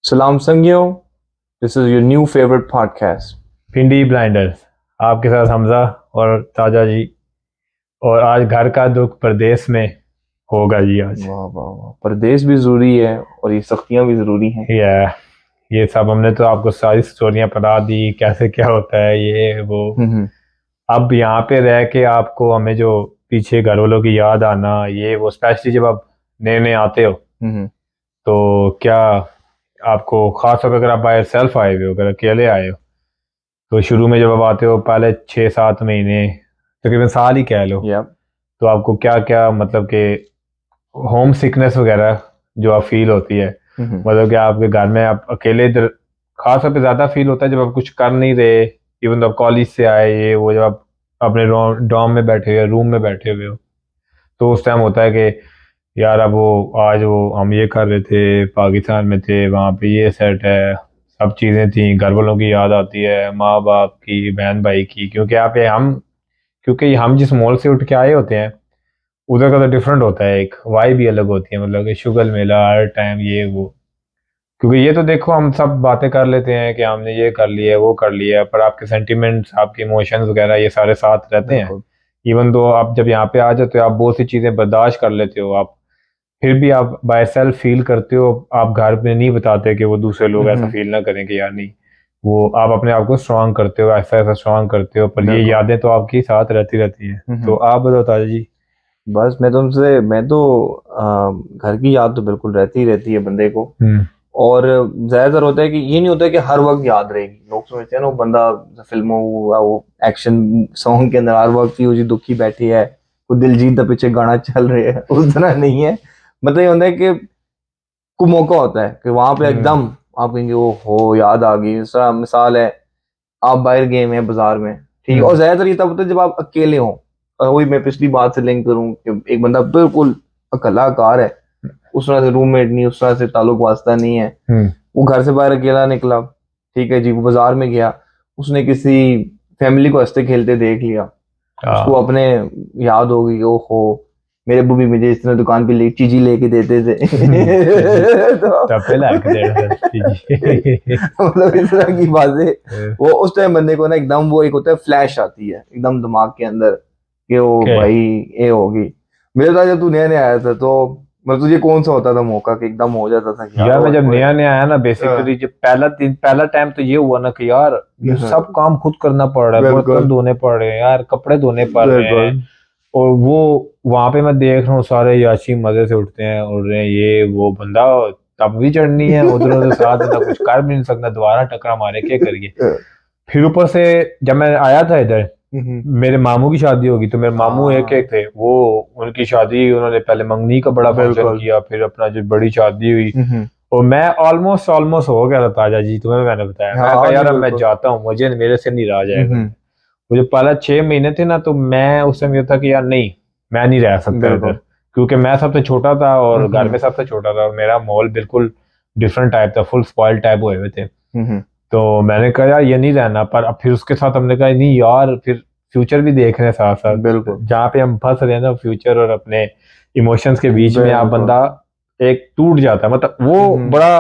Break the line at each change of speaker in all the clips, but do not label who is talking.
सलाम संगियो, this is your new favourite podcast.
Pindi blinders आपके साथ हमजा और ताजा जी। और आज घर का दुख प्रदेश में होगा जी आज।
वाह वाह वाह, परदेश भी जरूरी है और ये सख्तियां भी जरूरी हैं।
ये सब हमने तो आपको सारी स्टोरियां बता दी, कैसे क्या होता है ये वो।
हम्म।
अब यहाँ पे रह के आपको हमें जो पीछे घर वालों की याद आना ये वो, स्पेशली जब आप नए नए आते हो
हम्म।
तो क्या आपको खास तौर पर अगर आप बाय सेल्फ आए हुए हो, अगर अकेले आए हो तो शुरू में जब आप आते हो पहले 6-7 महीने, तकरीबन साल ही कह लो,
या
तो आपको क्या क्या मतलब कि होम सिकनेस वगैरह जो आप फील होती है, मतलब कि आपके घर में आप अकेले इधर खास तौर पे ज़्यादा फील होता है जब आप कुछ कर नहीं रहे। इवन तो आप कॉलेज से आए ये वो, जब आप अपने डॉम में बैठे हुए, रूम में बैठे हुए हो, तो उस टाइम होता है कि यार अब वो आज वो हम ये कर रहे थे, पाकिस्तान में थे, वहाँ पे ये सेट है, सब चीज़ें थी, घर वालों की याद आती है, माँ बाप की, बहन भाई की, क्योंकि यहाँ पे हम जिस मॉल से उठ के आए होते हैं उधर का तो डिफरेंट होता है, एक वाइब भी अलग होती है, मतलब कि शुगल मेला हर टाइम ये वो। क्योंकि ये तो देखो हम सब बातें कर लेते हैं कि हमने ये कर लिया है वो कर लिया है, पर आपके सेंटिमेंट्स आपके इमोशंस वगैरह ये सारे साथ रहते हैं।
बिल्कुल।
इवन दो आप जब यहाँ पे आ जाते हो आप बहुत सी चीज़ें बर्दाश्त कर लेते हो, आप फिर भी आप बाय सेल्फ फील करते हो, आप घर में नहीं बताते कि वो दूसरे लोग ऐसा फील ना करें कि यार नहीं, वो आप अपने आप को स्ट्रांग करते हो, ऐसा ऐसा स्ट्रांग करते हो, पर ये
बिल्कुल।
यादें तो आपकी साथ रहती रहती हैं। तो आप बताओ ताजा जी।
बस मैं तो घर की याद तो बिल्कुल रहती ही रहती है बंदे को।
हम्म।
और ज्यादातर होता है कि ये नहीं होता है कि हर वक्त याद रहेगी। लोग समझते हैं ना, वो बंदा फिल्मों वो एक्शन सॉन्ग के अंदर हर वक्त ही दुखी बैठी है, वो दिलजीत दा पीछे गाना चल रहे है, उस तरह नहीं है। मतलब ये होता है कि को मौका होता है कि वहां पे
हम्म।
एकदम आप कहेंगे ओ हो याद आ गई। इस तरह मिसाल है, आप बाहर गए हुए हैं बाजार में, ठीक है, और
हम्म।
ज्यादातर ये तब होता है जब आप अकेले हो। और वही मैं पिछली बात से लिंक करूं कि एक बंदा बिल्कुल कलाकार है, उस तरह से रूममेट नहीं, उस तरह से ताल्लुक वास्ता नहीं है,
हम्म।
वो घर से बाहर अकेला निकला, ठीक है जी, वो बाजार में गया, उसने किसी फैमिली को हंसते खेलते देख लिया, उसको
हाँ।
अपने याद होगी ओहो मेरे अब्बू भी मुझे इस तरह दुकान पे चीजी लेके देते थे।
जी।
तो
तब पे लाके दे रहा था जी।
मतलब इस तरह की बातें वो उस टाइम बंदे को ना एकदम वो एक होता है फ्लैश आती है एकदम दिमाग के अंदर कि ओ
के
भाई ये होगी। मेरे साथ जब तू नया नया आया था तो मतलब तुझे कौन सा होता था मौका कि एकदम हो जाता था कि यार
यार मैं
ओए
जब
ओए।
नया नया आया ना,
हाँ,
बेसिकली जब पहला दिन पहला टाइम तो ये हुआ ना कि यार ये
हाँ,
सब काम खुद करना पड़ रहा है, बर्तन
बिल्कुल
धोने पड़ रहे हैं यार, कपड़े धोने पड़ रहे हैं।
बिल्कुल।
और वो वहां पे मैं देख रहा हूँ सारे याशी मजे से उठते हैं, उड़ रहे हैं ये वो, बंदा तब भी चढ़नी है उधर उधर साथ में, ना कुछ कर भी नहीं सकता, दोबारा टकरा मारे क्या करिए। फिर ऊपर से जब मैं आया था इधर,
हम्म।
मेरे मामू की शादी होगी, तो मेरे मामू एक
हाँ
एक थे वो, उनकी शादी उन्होंने पहले मंगनी का बड़ा फंक्शन
बिल्कुल।
किया, फिर अपना जो बड़ी शादी हुई।
हम्म।
और मैं ऑलमोस्ट ऑलमोस्ट हो गया था ताजा जी, तुम्हें मैंने बताया, मैं कहा
हाँ
यार
नहीं
अब मैं
बिल्कुल।
जाता हूँ, मुझे मेरे से नहीं रहा जाएगा।
हम्म।
मुझे पहला 6 महीने थे ना, तो मैं उस समय ये था कि यार नहीं, मैं नहीं रह सकता इधर,
बिल्कुल।
क्योंकि मैं सबसे छोटा था और घर में
हम्म।
सबसे छोटा था, और मेरा माहौल बिल्कुल डिफरेंट टाइप था, फुल स्पॉइल टाइप हुए हुए थे।
हम्म।
तो मैंने कहा यार ये नहीं रहना, पर अब फिर उसके साथ हमने कहा नहीं यार, फिर फ्यूचर भी देख रहे हैं साथ साथ,
बिल्कुल
जहाँ पे हम फंस रहे हैं ना, फ्यूचर और अपने इमोशंस के बीच में आप
बिल्कुल।
बंदा एक टूट जाता है, मतलब वो
हम्म।
बड़ा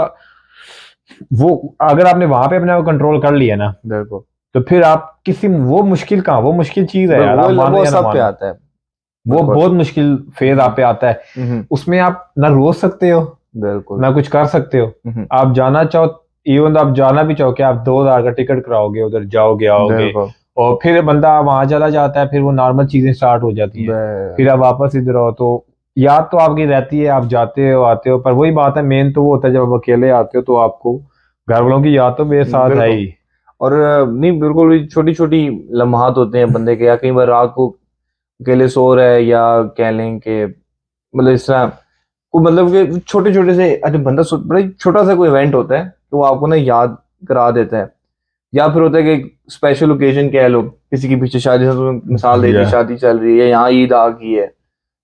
वो, अगर आपने वहां पे अपने आप कंट्रोल कर लिया ना,
बिल्कुल
तो फिर आप किसी वो मुश्किल कहाँ, वो मुश्किल चीज है यार, आप मानो
वो
या ना
सब पे
मानो,
आता है।
वो
बिल्कुल।
बहुत मुश्किल फेज आप पे आता है।
हम्म।
उसमें आप ना रोज सकते हो
बिल्कुल।
ना कुछ कर सकते हो।
हम्म।
आप जाना चाहो, इवन आप जाना भी चाहो कि आप 2,000 का टिकट कराओगे, उधर जाओगे आओगे,
बिल्कुल।
और फिर बंदा वहां चला जाता है, फिर वो नॉर्मल चीजें स्टार्ट हो जाती हैं, फिर आप वापस इधर आओ, तो याद तो आपकी रहती है, आप जाते हो आते हो, पर वही बात है, मेन तो वो होता है जब आप अकेले आते हो तो आपको घर वालों की याद तो मेरे साथ है
बिल्कुल।
ही।
और नहीं बिल्कुल छोटी छोटी लम्हात होते हैं बंदे के, या कई बार रात को अकेले सो रहा है, या कह लें कि मतलब इस तरह को, मतलब कि छोटे छोटे से अच्छा बंदा बड़ा ही छोटा सा कोई इवेंट होता है तो वो आपको ना याद करा देता है। या फिर होता है कि स्पेशल ओकेजन कह लो, किसी की पीछे शादी, जैसे तुम्हें मिसाल दे दी,
या
शादी चल रही है, यहाँ ईद आ गई है,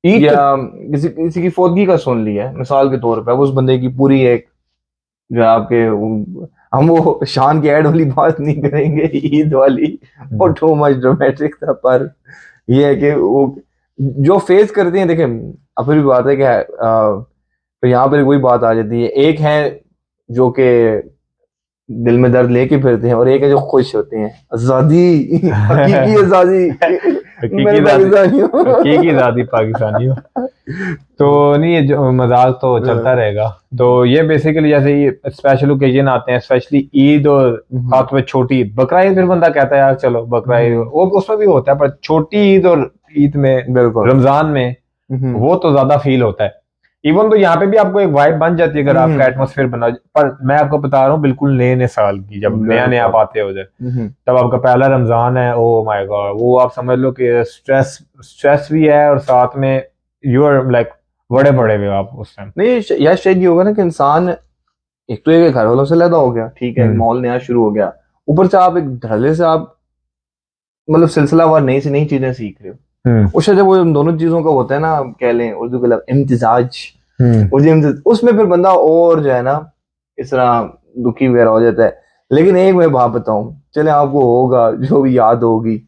ईद
या
तक।
किसी किसी की फौतगी का सुन लिया है मिसाल के तौर पर, उस बंदे की पूरी एक जो है आपके हम वो शान की ऐड वाली बात नहीं करेंगे, ईद वाली, वो टू मच ड्रामेटिक था, पर ये है कि वो जो फेस करते हैं, देखें अब फिर भी बात है कि तो यहाँ पर वही बात आ जाती है। एक है जो कि दिल में दर्द लेके फिरते हैं, और एक है जो खुश होते हैं, आजादी, हकीकी आजादी, मैं पाकिस्तानी हूँ।
हकीकी आजादी पाकिस्तानी हो। तो नहीं, ये जो मजाक तो चलता रहेगा। तो ये बेसिकली जैसे ये स्पेशल ओकेजन आते हैं, स्पेशली ईद और खास में छोटी ईद, बकरा ईद फिर बंदा कहता है यार चलो बकरा ईद, वो उसमें भी होता है, पर छोटी ईद और ईद में,
बिल्कुल,
रमजान में वो तो ज्यादा फील होता है। इवन तो यहाँ पे भी आपको एक वाइब बन जाती है अगर आपका एटमोसफेयर बना। पर मैं आपको बता रहा हूँ बिल्कुल नए नए साल की, जब नया नया आप आते हो जाए, तब आपका पहला रमजान है, ओ माय गॉड, वो आप समझ लो कि स्ट्रेस भी है, और साथ में यू आर लाइक बड़े बड़े हुए आप उस टाइम।
नहीं यार, शायद ये होगा ना कि इंसान एक तो एक घर वालों से लदा हो गया, ठीक है, माहौल नया शुरू हो गया, ऊपर से आप एक धड़ल्ले से आप मतलब सिलसिलावार नई से नई चीजें सीख रहे हो। उस जब वो उन दोनों चीजों का होता है ना, कह लें उर्दू के लफ्ज इम्तिजाज, उसमें फिर बंदा और जो है ना इस तरह दुखी वगैरह हो जाता है। लेकिन एक मैं बात बताऊं, चले आपको होगा जो भी याद होगी,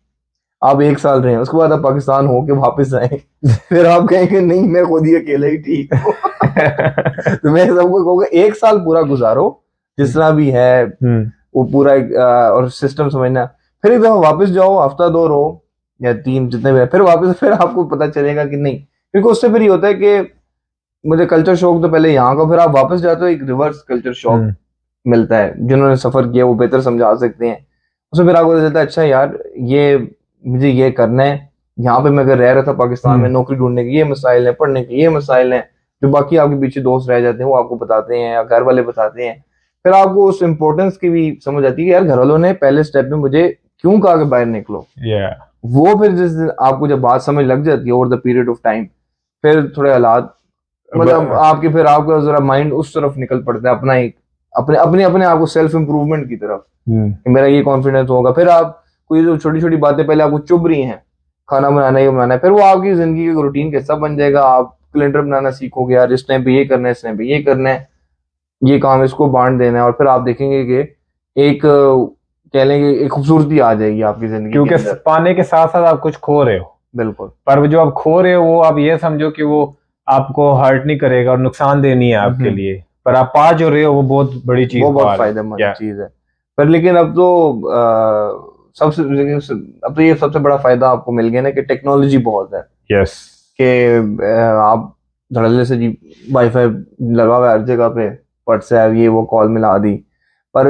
आप 1 साल रहे, उसके बाद आप पाकिस्तान होके वापस आए, फिर आप कहेंगे नहीं मैं खुद ही अकेला ही ठीक हूँ। तो मैं सबको कहूँगा 1 साल पूरा गुजारो जिस तरह भी है, वो पूरा और सिस्टम समझना, फिर एक दफा वापस जाओ, हफ्ता 2 रहो या 3 जितने भी, फिर वापस, फिर आपको पता चलेगा कि नहीं, क्योंकि उससे फिर ये होता है कि मुझे कल्चर शॉक तो पहले यहाँ का, फिर आप वापस जाते हो एक रिवर्स कल्चर शॉक मिलता है। जिन्होंने सफर किया वो बेहतर समझा सकते हैं, उसमें फिर आपको पता चलता है अच्छा यार ये मुझे ये करना है, यहाँ पे मैं अगर रह रहा था पाकिस्तान में, नौकरी ढूंढने के ये मसाइल हैं, पढ़ने के ये मसाइल हैं, जो बाकी आपके पीछे दोस्त रह जाते हैं वो आपको बताते हैं या घर वाले बताते हैं, फिर आपको उस इम्पोर्टेंस की भी समझ आती है कि यार घर वालों ने पहले स्टेप में मुझे क्यों कहा कि बाहर निकलो। वो फिर जिस दिन आपको जब बात समझ लग जाती है over the period of time, फिर थोड़े हालात मतलब आपके, फिर आपका जरा माइंड उस तरफ निकल पड़ता है, अपना एक अपने अपने अपने आप को सेल्फ इम्प्रूवमेंट की तरफ, कि मेरा ये कॉन्फिडेंस होगा। फिर आप कोई जो छोटी छोटी बातें पहले आपको चुभ रही हैं, खाना बनाना ही बनाना है, फिर वो आपकी जिंदगी का रूटीन का हिस्सा बन जाएगा। आप कैलेंडर बनाना सीखोगे, यार इस टाइम पे ये करना है, इस टाइम पे ये करना है, ये काम इसको बांट देना है, और फिर आप देखेंगे कि एक कह लेंगे एक खूबसूरती आ जाएगी आपकी जिंदगी के
क्योंकि
अंदर।
पाने के साथ साथ आप कुछ खो रहे हो,
बिल्कुल,
पर वो जो आप खो रहे हो वो आप ये समझो कि वो आपको हर्ट नहीं करेगा और नुकसानदेह नहीं है आपके लिए, पर आप पा जो रहे हो वो बहुत बड़ी चीज,
वो बहुत फायदेमंद चीज है। पर लेकिन अब तो अब तो ये सबसे बड़ा फायदा आपको मिल गया ना कि टेक्नोलॉजी बहुत है।
यस,
कि आप धड़ल्ले से जी वाईफाई लगा हुआ है हर जगह पे, व्हाट्सएप ये वो कॉल मिला दी, पर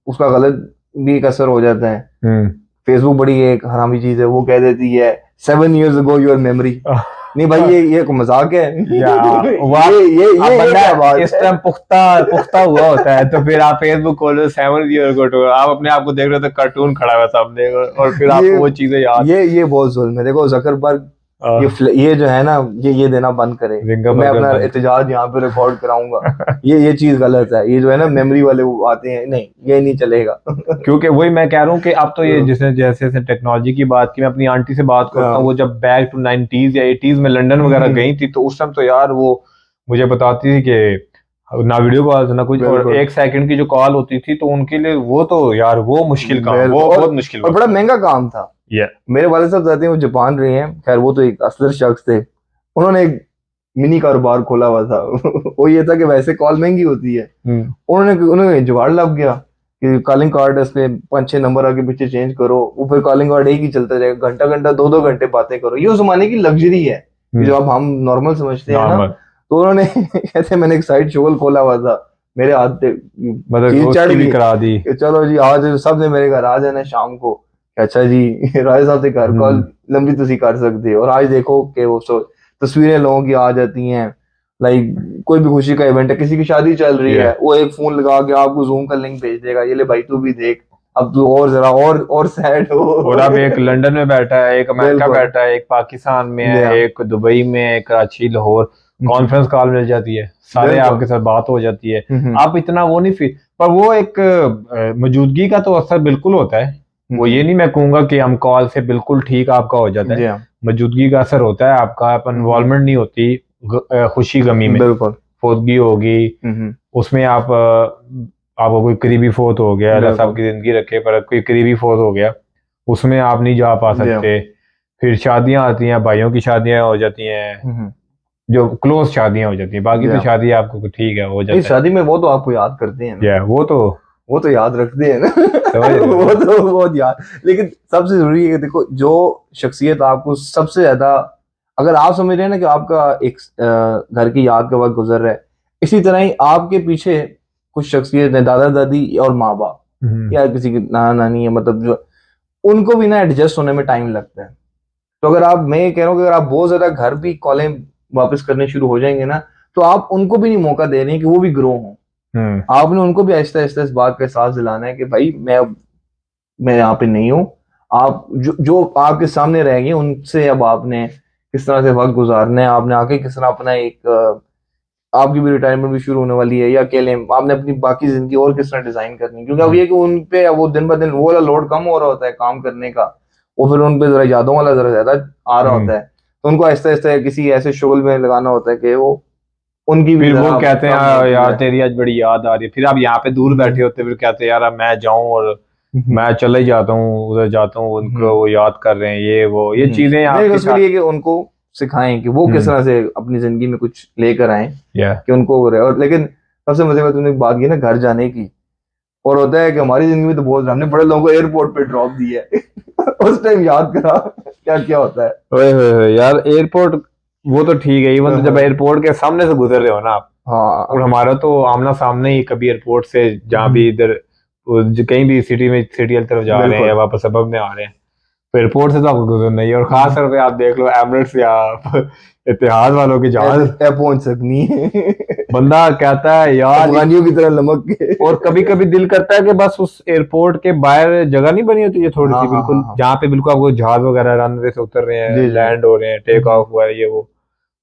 उसका गलत भी एक असर हो जाता है। फेसबुक बड़ी एक हरामी चीज है, वो कह देती है 7 years ago योर मेमोरी। नहीं भाई ये मजाक है।
इस टाइम पुख्ता हुआ होता है, तो फिर आप फेसबुक खोलो 7 years ago, आप अपने आप को देख रहे हो तो कार्टून खड़ा हुआ सामने, और फिर आपको वो चीजें याद।
ये बहुत जुल्म है। देखो जकरबर्ग ये जो है ना, ये देना बंद करे, मैं अपना एहतजाज यहाँ पे रिकॉर्ड कराऊंगा। ये चीज गलत है, ये जो है ना मेमोरी वाले वो आते हैं, नहीं ये नहीं चलेगा।
क्योंकि वही मैं कह रहा हूँ कि अब तो ये जैसे जैसे टेक्नोलॉजी की बात की, मैं अपनी आंटी से बात करता हूँ, वो जब बैक टू 90s या 80s में लंदन वगैरह गई थी, तो उस टाइम तो यार वो मुझे बताती थी कि ना वीडियो कॉल ना कुछ, और 1 सेकंड की जो कॉल होती थी तो उनके लिए वो तो यार वो मुश्किल काम, वो बहुत मुश्किल,
और बड़ा महंगा काम था। मेरे वाले साहब जाते हैं, वो जापान रहे हैं, खैर वो तो एक असलर शख्स थे, उन्होंने एक मिनी कारोबार खोला हुआ था। वो ये था कि वैसे कॉल महंगी होती है, उन्होंने जुगाड़ लग गया कि कॉलिंग कार्ड इस पे 5-6 नंबर आगे पीछे चेंज करो, वो फिर कॉलिंग कार्ड एक ही चलता जाएगा, घंटा घंटा 2-2 घंटे बातें करो। ये उस जमाने की लग्जरी है जो अब हम नॉर्मल समझते हैं ना। तो उन्होंने ऐसे मैंने एक साइड शोल खोला हुआ था, मेरे हाथ पे
मतलब
चढ़
भी करा दी,
चलो जी आज सब ने मेरे घर आ जाना शाम को। अच्छा जी राय साहब से घर कॉल लंबी तुसी कर सकते हो, और आज देखो कि वो तस्वीरें लोगों की आ जाती हैं, लाइक कोई भी खुशी का इवेंट है, किसी की शादी चल रही है, वो एक फोन लगा के आपको जूम का लिंक भेज देगा, ये ले भाई तू भी देख, अब तू और जरा और सैड हो।
और अब एक लंदन में बैठा है, एक अमेरिका बैठा है, एक पाकिस्तान में है, एक दुबई में है, कराची, लाहौर, कॉन्फ्रेंस कॉल मिल जाती है, सारे आपके साथ बात हो जाती है। आप इतना वो नहीं फील, पर वो एक मौजूदगी का तो असर बिल्कुल होता है। वो ये नहीं मैं कहूंगा कि हम कॉल से बिल्कुल ठीक आपका हो जाता है, मौजूदगी का असर होता है आपका, आप इन्वॉल्वमेंट नहीं होती खुशी गमी में, फोतगी होगी उसमें आपको कोई करीबी फोत हो गया, अल्लाह साहब की जिंदगी रखे, पर कोई करीबी फोत हो गया, उसमें आप नहीं जा पा सकते। फिर शादियां आती हैं, भाइयों की शादियां हो जाती हैं, जो क्लोज शादियां हो जाती हैं, बाकी तो
Yeah.
शादी आपको ठीक है हो
नहीं,
जाता है।
शादी में वो तो आपको याद करते हैं ना,
या
वो तो याद रखते हैं ना
समझ रहे हो?
वो तो बहुत याद, लेकिन सबसे जरूरी है कि देखो जो शख्सियत आपको सबसे ज्यादा, अगर आप समझ रहे हैं ना कि आपका एक घर की याद का वक्त गुजर रहा है, इसी तरह ही आपके पीछे कुछ शख्सियत है, दादा दादी और माँ बाप, या किसी की नाना नानी है, मतलब जो उनको भी ना एडजस्ट होने में टाइम लगता है। तो अगर आप, मैं ये कह रहा हूँ कि अगर आप बहुत ज्यादा घर भी कॉलें वापस करने शुरू हो जाएंगे ना, तो आप उनको भी नहीं मौका दे रहे हैं कि वो भी ग्रो हों। आपने उनको भी आहिस्ता आहिस्ता इस बात का एहसास दिलाना है कि भाई मैं यहाँ पे नहीं हूँ, आप जो आपके सामने रहेंगे उनसे अब आपने किस तरह से वक्त गुजारना है, आपने आके किस तरह अपना एक आपकी भी रिटायरमेंट भी शुरू होने वाली है, या कह लें आपने अपनी बाकी जिंदगी और किस तरह डिजाइन करनी है, क्योंकि अब ये कि उन पे वो दिन ब दिन वो वाला लोड कम हो रहा होता है काम करने का, वो फिर उन पे जरा यादों वाला जरा ज्यादा आ रहा होता है, तो उनको आहिस्ता आहिस्ता किसी ऐसे शोल में लगाना होता है कि वो उनकी भी
फिर वो
जरा
कहते हैं
कम
"यार
होती
यार,
है।
तेरी आज बड़ी याद आ रही है", फिर आप यहाँ पे दूर बैठे होते, फिर कहते हैं यार अब मैं जाऊं और मैं चले ही जाता हूँ, उधर जाता हूँ, उनको वो याद कर रहे हैं, ये चीजें
नहीं,
आपके
उसके
साथ।
लिए कि उनको सिखाएं कि वो किस तरह से अपनी जिंदगी में कुछ लेकर आए,
या
कि उनको हो रहा है। और लेकिन सबसे मजे में तुमने एक बात की ना घर जाने की, और होता है कि हमारी जिंदगी में तो बहुत, हमने बड़े लोगों को एयरपोर्ट पे ड्रॉप दिया है उस टाइम याद करा क्या क्या होता है।
ओए होए होए, यार एयरपोर्ट वो तो ठीक है, इवन तो जब
हाँ
एयरपोर्ट के सामने से गुजर रहे हो ना आप, और
हाँ।
हमारा तो आमना सामने ही कभी एयरपोर्ट से जहाँ भी इधर कहीं भी सिटी में, सिटी वाली तरफ जा रहे हैं या
बिल्कुल।
वापस सबब में आ रहे हैं, तो एयरपोर्ट से तो आपको गुजरना ही है। और खास तौर पे आप देख लो एमिरेट्स या इतिहाद वालों की जहाज,
ऐसे पहुंच सकनी है
बंदा कहता है यार।
अफगानियों की तरह लमक के
और कभी कभी दिल करता है कि बस उस एयरपोर्ट के बाहर जगह नहीं बनी होती है थोड़ी
हाँ
सी,
हाँ हाँ
बिल्कुल
हाँ।
जहाँ पे बिल्कुल आपको जहाज वगैरह रनवे से उतर रहे हैं,
जी जी।
लैंड हो रहे हैं, टेक ऑफ हुआ है, ये वो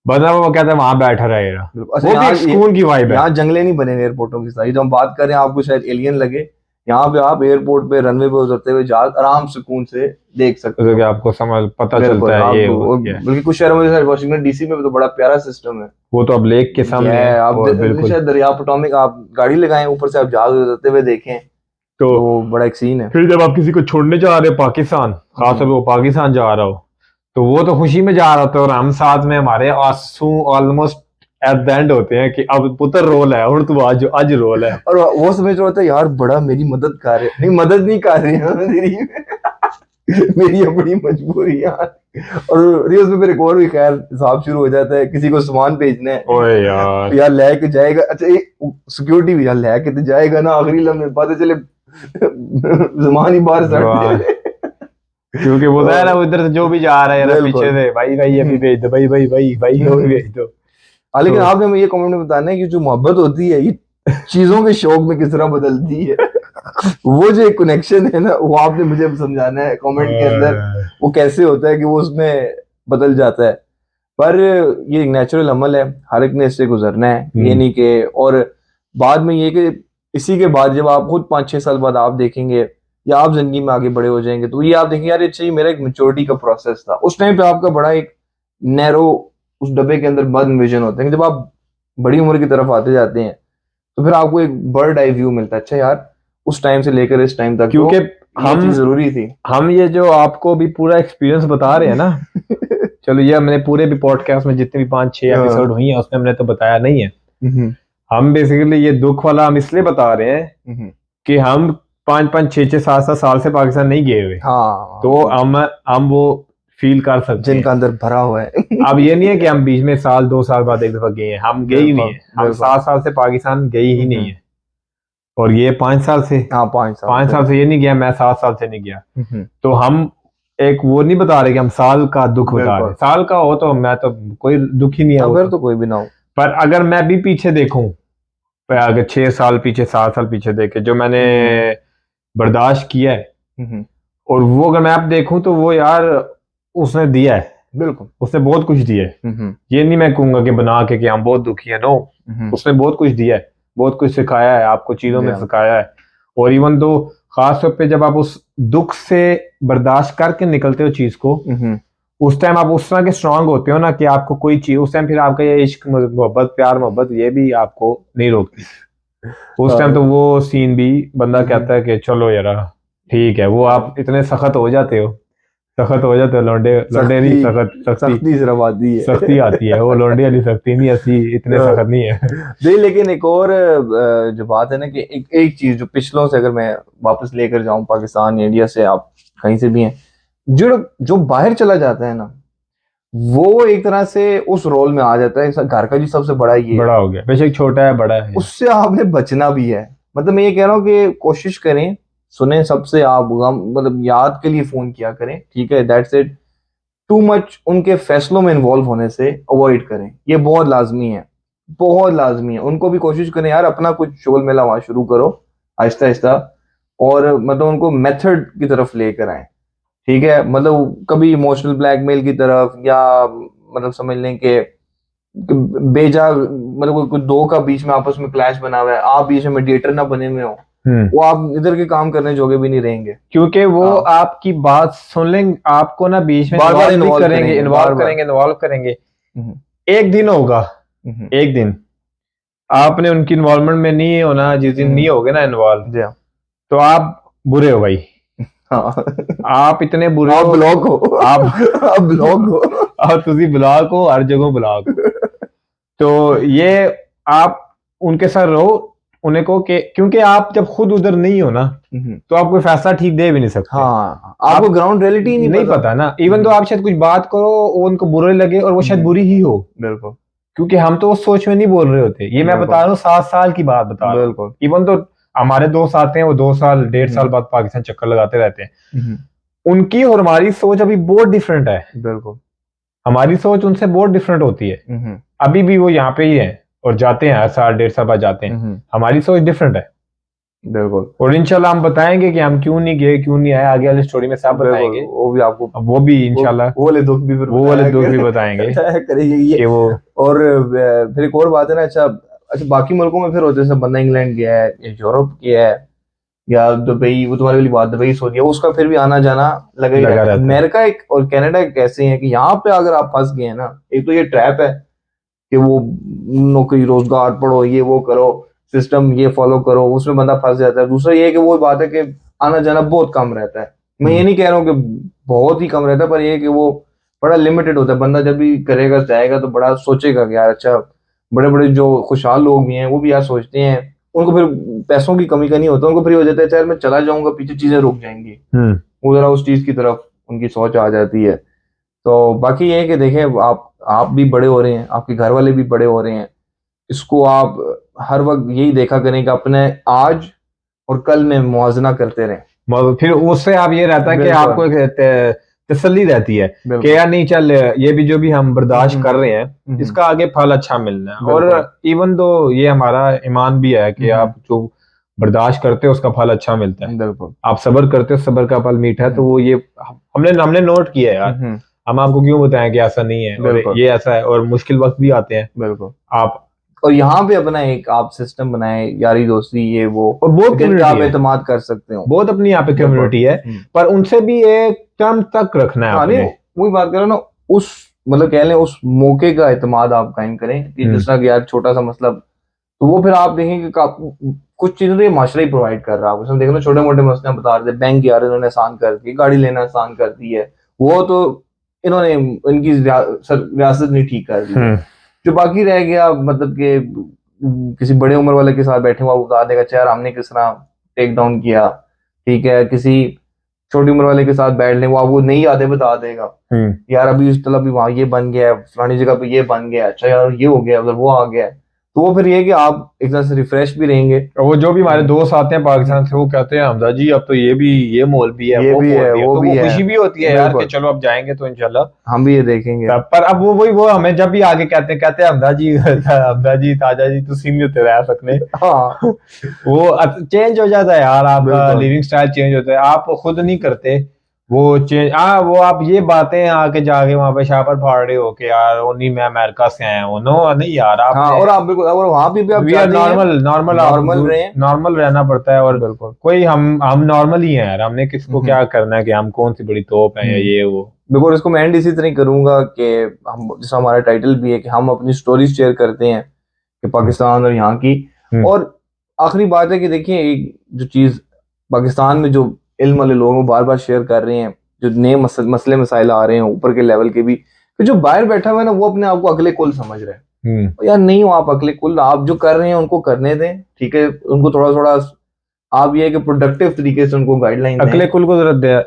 बंदा वो कहता है वहां बैठा रहेगा।
बिल्कुल। अच्छा,
वो भी एक सुकून की वाइब है।
यहाँ जंगले नहीं बने हुए एयरपोर्टों की सारी, जो हम बात कर रहे हैं आपको शायद एलियन लगे, यहाँ पे आप एयरपोर्ट पे रनवे पे उतरते हुए जहाज आराम सुकून से देख सकते
जैसे कि
हो।
आपको समझ पता
बिल्कुल,
चलता है
आप
ये हो गया है।
बल्कि कुछ शहरों में जैसे वाशिंगटन डीसी में भी तो बड़ा प्यारा सिस्टम है
वो तो अब लेक के
क्या
सामने
है।
है
आप
और बिल्कुल।
शायद दरिया पोटोमिक आप गाड़ी लगाएं ऊपर से, आप जहाज उतरते हुए देखें,
तो
तो बड़ा एक सीन है।
फिर जब आप किसी को छोड़ने जा रहे हो पाकिस्तान, खासतौर पे वो पाकिस्तान जा रहा हो, तो वो तो खुशी में जा रहा होता है और हम साथ में, हमारे आंसू ऑलमोस्ट एट द एंड होते हैं कि अब पुत्र रोल है और तू आज आज रोल है।
और वो समझ रहा होता है यार बड़ा मेरी मदद कर रहे, नहीं मदद नहीं कर रहे हैं मेरी मेरी अपनी मजबूरी यार। और रियोज में फिर एक और भी खैर हिसाब शुरू हो जाता है, किसी को सामान भेजना है,
ओए यार,
यार लेके जाएगा, अच्छा सिक्योरिटी भी यार लेके तो जाएगा ना, आखिरी लम्हे पता चले सामान ही बाहर सड़
जवान,
दे
क्योंकि वो तो है ना, उधर से जो भी जा रहा है यार पीछे
बिल्कुल।
से, भाई भाई अभी भेज दो, भाई भाई भाई भाई वो भी भेज दो।
हाँ, लेकिन
तो
आपने हमें ये कमेंट में बताना है कि जो मोहब्बत होती है ये चीजों के शौक में किस तरह बदलती है वो जो एक कनेक्शन है ना, वो आपने मुझे समझाना है कमेंट के अंदर, वो कैसे होता है कि वो उसमें बदल जाता है। पर ये एक नेचुरल अमल है, हर एक ने इससे गुजरना है, ये नहीं कि, और बाद में ये कि इसी के बाद जब आप खुद 5-6 साल बाद आप देखेंगे या आप जिंदगी में आगे बड़े हो जाएंगे, तो ये आप देखेंगे यार अच्छा ये मेरा एक मेच्योरिटी का प्रोसेस था, उस टाइम पे आपका बड़ा एक नैरो उस डब्बे के अंदर बंद विजन होता है कि जब आप बड़ी उम्र की तरफ आते जाते हैं तो फिर आपको एक बर्ड आई व्यू मिलता है, अच्छा यार उस टाइम से लेकर इस टाइम तक तो
क्योंकि
ये चीज जरूरी थी।
हम ये जो आपको भी पूरा एक्सपीरियंस बता रहे हैं ना, चलो ये हमने पूरे भी पॉडकास्ट में जितने भी 5-6
हाँ।
एपिसोड हुई हैं उसमें हमने तो बताया नहीं है।
हम्म,
हम बेसिकली ये दुख वाला हम इसलिए बता रहे हैं
हम्म।
कि हम 5-5 6 6 7 7 साल से पाकिस्तान नहीं गए हुए,
हाँ,
तो हम वो फील कर सकते हैं।
जिनका अंदर भरा हुआ है
अब ये नहीं है कि हम बीच में साल 2 साल बाद एक दफा गए हैं, हम गए ही नहीं
बिल्कुल
है, हम
बिल्कुल।
7 साल से पाकिस्तान गए ही नहीं है। और ये 5 साल से,
हाँ, 5 साल
5 साल से ये नहीं गया, मैं 7 साल से नहीं गया। तो हम एक वो नहीं बता रहे कि हम साल का दुख बता रहे,
बिल्कुल।
साल का हो तो मैं तो कोई दुख ही नहीं है वो
अगर
तो।
तो कोई भी ना हो।
पर अगर मैं भी पीछे देखूं, पर अगर 6 साल पीछे, 7 साल पीछे देखे जो मैंने बर्दाश्त किया है, और वो अगर मैं अब देखूं तो वो यार उसने दिया है,
बिल्कुल।
उसने बहुत कुछ दिया है। ये नहीं मैं कहूंगा कि बना के कि हम बहुत दुखी है, नो, उसने बहुत कुछ दिया है, बहुत कुछ सिखाया है, आपको चीजों में सिखाया है। और इवन तो खास तौर पे जब आप उस दुख से बर्दाश्त करके निकलते हो चीज को, उस टाइम आप उस तरह के स्ट्रांग होते हो ना कि आपको कोई चीज उस टाइम, फिर आपका ये इश्क मोहब्बत प्यार मोहब्बत ये भी आपको नहीं रोकती उस टाइम। तो वो सीन भी बंदा कहता है कि चलो यार ठीक है, वो आप इतने सख्त हो जाते हो सख्त हो जाते लौंडे, लौंडे नहीं, सख्त सख्ती
सख्ती सिर्फ आती है।
सख्ती आती है, वो लौंडे वाली सख्ती नहीं, असली इतने सख्त नहीं है।
नहीं, लेकिन एक और जो बात है ना कि एक चीज जो पिछलों से अगर मैं वापस लेकर जाऊं, पाकिस्तान या इंडिया से, आप कहीं से भी हैं, जो जो बाहर चला जाता है ना, वो एक तरह से उस रोल में आ जाता है, घर का जो सबसे बड़ा ये
बड़ा हो गया, बेशक छोटा है बड़ा है।
उससे आपने बचना भी है। मतलब मैं ये कह रहा हूँ कि कोशिश करें, सुने सबसे, आप गम मतलब याद के लिए फोन किया करें, ठीक है, दैट्स इट। टू मच उनके फैसलों में इन्वॉल्व होने से अवॉइड करें, ये बहुत लाजमी है, बहुत लाजमी है। उनको भी कोशिश करें यार, अपना कुछ शोल मेला वहां शुरू करो आहिस्ता आहिस्ता, और मतलब उनको मेथड की तरफ लेकर आए, ठीक है। मतलब कभी इमोशनल ब्लैकमेल की तरफ, या मतलब समझ लें कि बेजा मतलब कोई दो का बीच में आपस में क्लैश बना हुआ है, आप बीच में मीडिएटर ना बने हुए हो, वो आप इधर के काम करने जोगे भी नहीं रहेंगे,
क्योंकि वो
हाँ।
आपकी बात सुन लेंगे, आपको ना बीच में
बार बार
इन्वॉल्व
इन्वॉल्व
करेंगे, इन्वॉल्व करेंगे। एक दिन होगा, एक दिन आपने उनकी इन्वॉल्वमेंट में नहीं होना, जिस दिन नहीं होगे ना इन्वॉल्व, तो आप बुरे हो भाई।
हाँ।
आप इतने बुरे
आप
हो,
ब्लॉक हो, आप ब्लॉक हो,
और तुसी ब्लॉक हो, हर जगह ब्लॉक हो। तो ये आप उनके साथ रहो, उन्हें को कि क्योंकि आप जब खुद उधर नहीं हो ना, तो आप कोई फैसला ठीक दे भी नहीं सकते।
हाँ, आपको ग्राउंड रियलिटी
नहीं पता ना, इवन तो आप शायद कुछ बात करो, वो उनको बुरे लगे और वो शायद बुरी ही हो,
बिल्कुल,
क्योंकि हम तो उस सोच में नहीं बोल रहे होते। ये मैं बता रहा हूँ 7 साल की बात बता रहा हूँ। इवन तो हमारे दोस्त आते हैं, वो 2 साल 1.5 साल बाद पाकिस्तान चक्कर लगाते रहते हैं, उनकी और हमारी सोच अभी बहुत डिफरेंट है।
बिल्कुल,
हमारी सोच उनसे बहुत डिफरेंट होती है। अभी भी वो यहाँ पे ही है और जाते हैं, हर साल 1.5 साल बाद जाते हैं। हमारी सोच डिफरेंट है,
बिल्कुल।
और इंशाल्लाह हम बताएंगे कि हम क्यों नहीं गए, क्यों नहीं आए, आगे वाली स्टोरी में सब बताएंगे।
वो भी आपको,
वो भी इंशाल्लाह
वो वाले दुख भी, फिर
वो वाले दुख भी बताएंगे
करेंगे ये
कि वो।
और फिर एक और बात है ना, अच्छा अच्छा, बाकी मुल्कों में फिर होते हैं, सब बंदा इंग्लैंड गया है या यूरोप गया है या दुबई, वो तुम्हारी वाली बात, दुबई सऊदी, उसका फिर भी आना जाना लगा ही रहता है। अमेरिका एक और कनाडा एक ऐसे हैं कि यहाँ पे अगर आप फंस गए हैं ना, एक तो ये ट्रैप है कि वो नौकरी रोजगार पढ़ो, ये वो करो, सिस्टम ये फॉलो करो, उसमें बंदा फंस जाता है। दूसरा ये है कि वो बात है कि आना जाना बहुत कम रहता है। मैं ये नहीं कह रहा हूँ कि बहुत ही कम रहता है, पर ये है कि वो बड़ा लिमिटेड होता है। बंदा जब भी करेगा जाएगा तो बड़ा सोचेगा कि यार अच्छा, बड़े बड़े जो खुशहाल लोग भी हैं वो भी यार सोचते हैं, उनको फिर पैसों की कमी का नहीं होता, उनको फिर हो जाता है यार मैं चला जाऊंगा, पीछे चीजें रुक जाएंगी, वो जरा उस चीज की तरफ उनकी सोच आ जाती है। तो बाकी ये है कि देखें, आप भी बड़े हो रहे हैं, आपके घर वाले भी बड़े हो रहे हैं, इसको आप हर वक्त यही देखा करें कि अपने आज और कल में मुआवजना करते रहें।
फिर उससे आप ये रहता है कि आपको एक तसल्ली रहती है कि यार नहीं चल, ये भी जो भी हम बर्दाश्त कर रहे हैं इसका आगे फल अच्छा मिलना है। और इवन तो ये हमारा ईमान भी है कि आप जो बर्दाश्त करते हो उसका फल अच्छा मिलता है,
बिल्कुल,
आप सब्र करते हो सब्र का फल मीठा है। तो वो ये हमने नोट किया है यार, हम आपको क्यों बताएं कि ऐसा नहीं है, और ये ऐसा है, और मुश्किल वक्त भी आते हैं।
बिल्कुल,
आप
और यहाँ पे अपना एक आप सिस्टम बनाए, यारी दोस्ती ये वो,
और बहुत कम्युनिटी
आप एतमाद कर सकते हो,
बहुत अपनी यहाँ पे कम्युनिटी है, पर उनसे भी एक टर्म तक रखना है आपने।
वही बात करो ना, उस मतलब कह लें उस मौके का एतमाद आप कायम करें कि जिस तरह यार छोटा सा मसला, तो वो फिर आप देखेंगे कि कुछ चीजें तो ये माशरा ही प्रोवाइड कर रहा है। उसमें देखो ना, छोटे मोटे मसले बता रहे थे, बैंक यार इन्होंने आसान कर दी, गाड़ी लेना आसान कर दी है, वो तो इन्होंने इनकी रियासत नहीं ठीक कर दी है। जो बाकी रह गया, मतलब कि किसी बड़े उम्र वाले के साथ बैठे हुआ बता देगा यार हमने किस तरह टेक डाउन किया, ठीक है। किसी छोटी उम्र वाले के साथ बैठ लें, वो आपको नई यादें बता देगा, यार अभी इस तरह भी वहां ये बन गया है, फलानी जगह पे ये बन गया, अच्छा यार ये हो गया, उधर वो आ गया। तो वो फिर ये कि आप एक तरह से रिफ्रेश भी रहेंगे।
और वो जो भी हमारे दोस्त आते हैं पाकिस्तान से, वो कहते हैं हमजा जी अब तो ये भी, ये मॉल भी है,
ये
वो
भी है,
तो
वो भी है,
खुशी भी होती है यार कि चलो अब जाएंगे तो इंशाल्लाह
हम भी ये देखेंगे।
पर अब वो हमें जब भी आगे कहते हैं हमजा जी ताजा जी तुसी नहीं होते रह सकने।
हाँ,
वो चेंज हो जाता है यार, आपका लिविंग स्टाइल चेंज होता है, आप खुद नहीं करते वो चेंज। वो आप ये बातें आके जाके वहां पे शापर फाड़ रहे हो कि यार वो नहीं मैं अमेरिका से आया हूँ, नो नहीं यार आप।
हाँ, और आप बिल्कुल, और वहां भी आप
नॉर्मल रहना पड़ता है। और कोई हम नॉर्मल ही हैं यार, हमने किसको क्या करना है कि हम कौन सी बड़ी तोप है या ये वो।
बिल्कुल, इसको मैं एंड इसी तरह करूंगा कि हम, जैसा हमारा टाइटल भी है कि हम अपनी स्टोरीज शेयर करते हैं कि पाकिस्तान और यहाँ की। और आखिरी बात है कि देखिए, एक जो चीज पाकिस्तान में जो इल्म वाले लोग बार बार शेयर कर रहे हैं जो नए मसले मसाइल आ रहे हैं ऊपर के लेवल के भी, तो जो बाहर बैठा हुआ है ना वो अपने आप को अगले कुल समझ रहा है। यार नहीं हो आप अगले कुल, आप जो कर रहे हैं उनको करने दें, ठीक है, उनको थोड़ा थोड़ा आप ये है कि प्रोडक्टिव तरीके से उनको गाइडलाइन
अगले कुल को जरा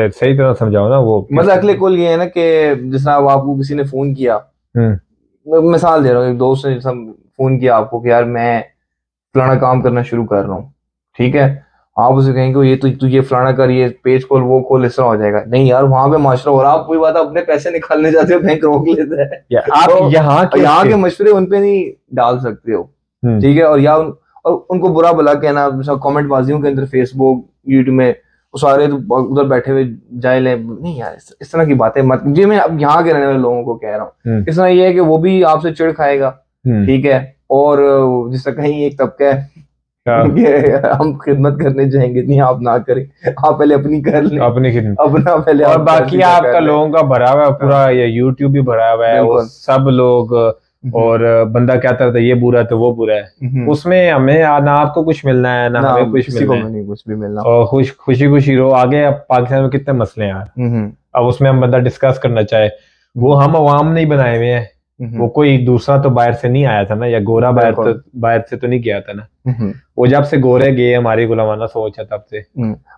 सही तरह समझाओ ना। वो
मतलब अगले कुल ये है ना कि जिस तरह आपको किसी ने फोन किया, मैं मिसाल दे रहा हूँ, एक दोस्त ने फोन किया आपको कि यार मैं फलाना काम करना शुरू कर रहा हूँ, ठीक है, आप उसे कहेंगे ये तू ये फलाना कर, ये पेज खोल, वो खोल, इस तरह हो जाएगा। नहीं यार, वहां पे माशरा हो रहा, आप कोई बात अपने पैसे निकालने जाते हो, बैंक रोक लेता है।
आप
तो
यहाँ
के मशवरे उन पे नहीं डाल सकते हो, ठीक है, और और उनको बुरा भला कहना कमेंट बाजियों के अंदर फेसबुक यूट्यूब में, वो सारे तो उधर बैठे हुए जाए ले, नहीं यार इस तरह की बातें मत। जी मैं अब यहाँ के रहने वाले लोगों को कह रहा हूँ, इस तरह ये है कि वो भी आपसे चिढ़ खाएगा, ठीक है, और जिस तरह कहीं एक तबका है हम खिदमत करने जाएंगे, नहीं आप ना करें, आप पहले अपनी कर लें,
अपनी खिदमत
अपना पहले,
और बाकी आपका लोगों का भरा हुआ है पूरा, ये यूट्यूब भी भरा हुआ है, वो सब लोग, और बंदा कहता था ये बुरा तो वो बुरा है, उसमें हमें ना आपको कुछ मिलना है ना हमें कुछ मिलना है,
नहीं कुछ भी मिलना, और
खुशी खुशी रहो आगे। अब पाकिस्तान में कितने मसले हैं यार, अब उसमें हम बंदा डिस्कस करना चाहे, वो हम अवाम नहीं बनाए हुए हैं, वो कोई दूसरा तो बाहर से नहीं आया था ना, या गोरा बाहर से तो नहीं गया था ना, वो जब से गोरे गए हमारी गुलामाना सोच है तब से।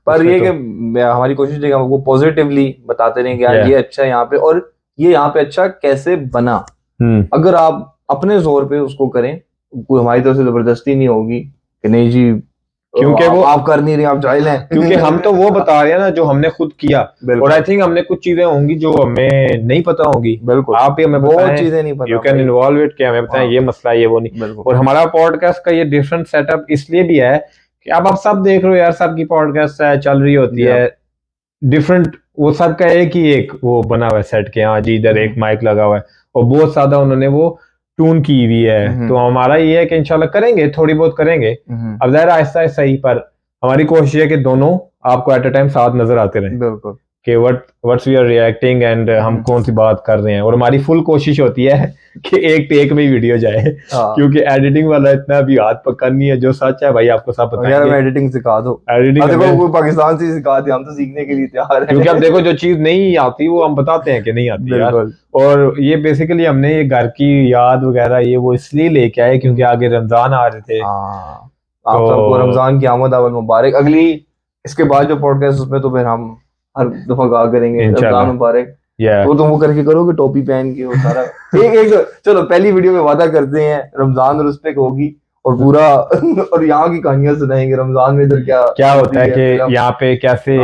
पर ये कि हमारी कोशिश है वो पॉजिटिवली बताते रहे कि यार ये अच्छा है यहाँ पे, और ये यहाँ पे अच्छा कैसे बना। अगर आप अपने जोर पे उसको करें, कोई हमारी तरफ से जबरदस्ती नहीं होगी कि नहीं जी
क्योंकि वो
आप कर नहीं रहे, आप जाहिल हैं,
क्योंकि हम तो वो बता रहे हैं ना जो हमने खुद किया, और आई थिंक हमने कुछ चीजें होंगी जो हमें नहीं पता होंगी,
बिल्कुल
आप ही हमें
बहुत चीजें नहीं पता,
यू कैन इन्वॉल्व इट, कि हमें बताएं ये मसला ये वो नहीं। और हमारा पॉडकास्ट का ये डिफरेंट सेटअप इसलिए भी है कि अब आप सब देख रहे हो यार, सबकी पॉडकास्ट चल रही होती है डिफरेंट, वो सबका एक वो बना हुआ है सेट के, हाँ जी इधर एक माइक लगा हुआ है, और बहुत ज्यादा उन्होंने वो ट्यून की हुई है। तो हमारा ये है कि इंशाल्लाह करेंगे, थोड़ी बहुत करेंगे, अब ज़ाहिर आहिस्ता आहिस्ता ही, पर हमारी कोशिश है कि दोनों आपको एट अ टाइम साथ नजर आते रहे,
बिल्कुल,
कि what's we are reacting and हम कौन सी बात कर रहे हैं, और हमारी फुल कोशिश होती है कि एक टेक में ही वीडियो जाए, क्योंकि एडिटिंग वाला इतना भी हाथ पक्का नहीं है, जो सच है भाई आपको सब पता है। यार
एडिटिंग सिखा दो,
एडिटिंग
देखो वो पाकिस्तान से सिखा दे, हम तो सीखने के लिए तैयार हैं,
क्योंकि अब देखो जो चीज नहीं आती वो हम बताते हैं कि नहीं आती यार। और ये बेसिकली हमने ये घर की याद वगैरह ये वो इसलिए लेके आए क्योंकि आगे रमजान आ रहे थे।
आप सबको रमजान की आमद आवल मुबारक। अगली इसके बाद जो पॉडकास्ट उसमें तो फिर हम हर दफा गा करेंगे रमजान मुबारक, वो तुम वो करके करोगे टोपी पहन के, वो सारा एक चलो पहली वीडियो में वादा करते हैं रमजान और उस पे होगी, और पूरा और यहाँ की कहानियां सुनाएंगे रमजान में इधर क्या
होता है कि यहाँ पे कैसे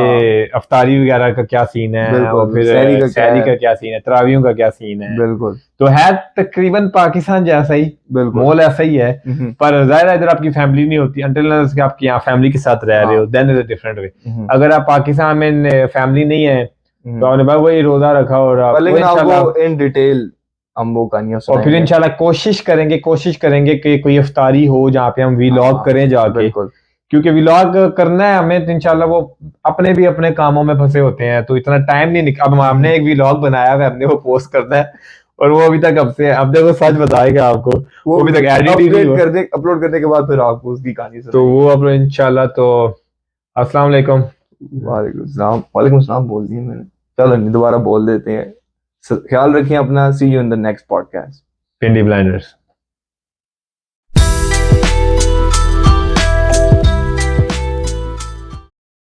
अफ्तारी वगैरह का क्या सीन है, और फिर सहरी का क्या सीन है, तरावियों का क्या सीन है।
बिल्कुल,
तो है तकरीबन पाकिस्तान जैसा ही, माहौल ऐसा ही है, पर जाहिर है इधर आपकी फैमिली नहीं होती अंटिल आप यहाँ फैमिली के साथ रह रहे हो, then is a different way. अगर आप पाकिस्तान में फैमिली नहीं है तो आपने भाई वही रोजा रखा, और
इंशाल्लाह इन डिटेल हम वो कहानियां
और फिर इंशाल्लाह कोशिश करेंगे कि कोई इफ्तारी हो जहाँ पे हम व्लॉग करें जाके, क्योंकि व्लॉग करना है हमें, तो इंशाल्लाह वो अपने भी अपने कामों में फंसे होते हैं, तो इतना टाइम नहीं अब हमने एक व्लॉग बनाया है, हमने वो पोस्ट करना है, और वो अभी तक अब देखो सच बताएगा आपको, वो अभी तक एडिट
अपलोड करने के बाद फिर आपको उसकी कहानी
तो वो अब इंशाल्लाह। तो अस्सलाम वालेकुम।
वालेकुम सलाम बोल दिया मैंने, चलो नहीं दोबारा बोल देते हैं। ख्याल रखिए अपना, see you in the next podcast.
Pindi blinders.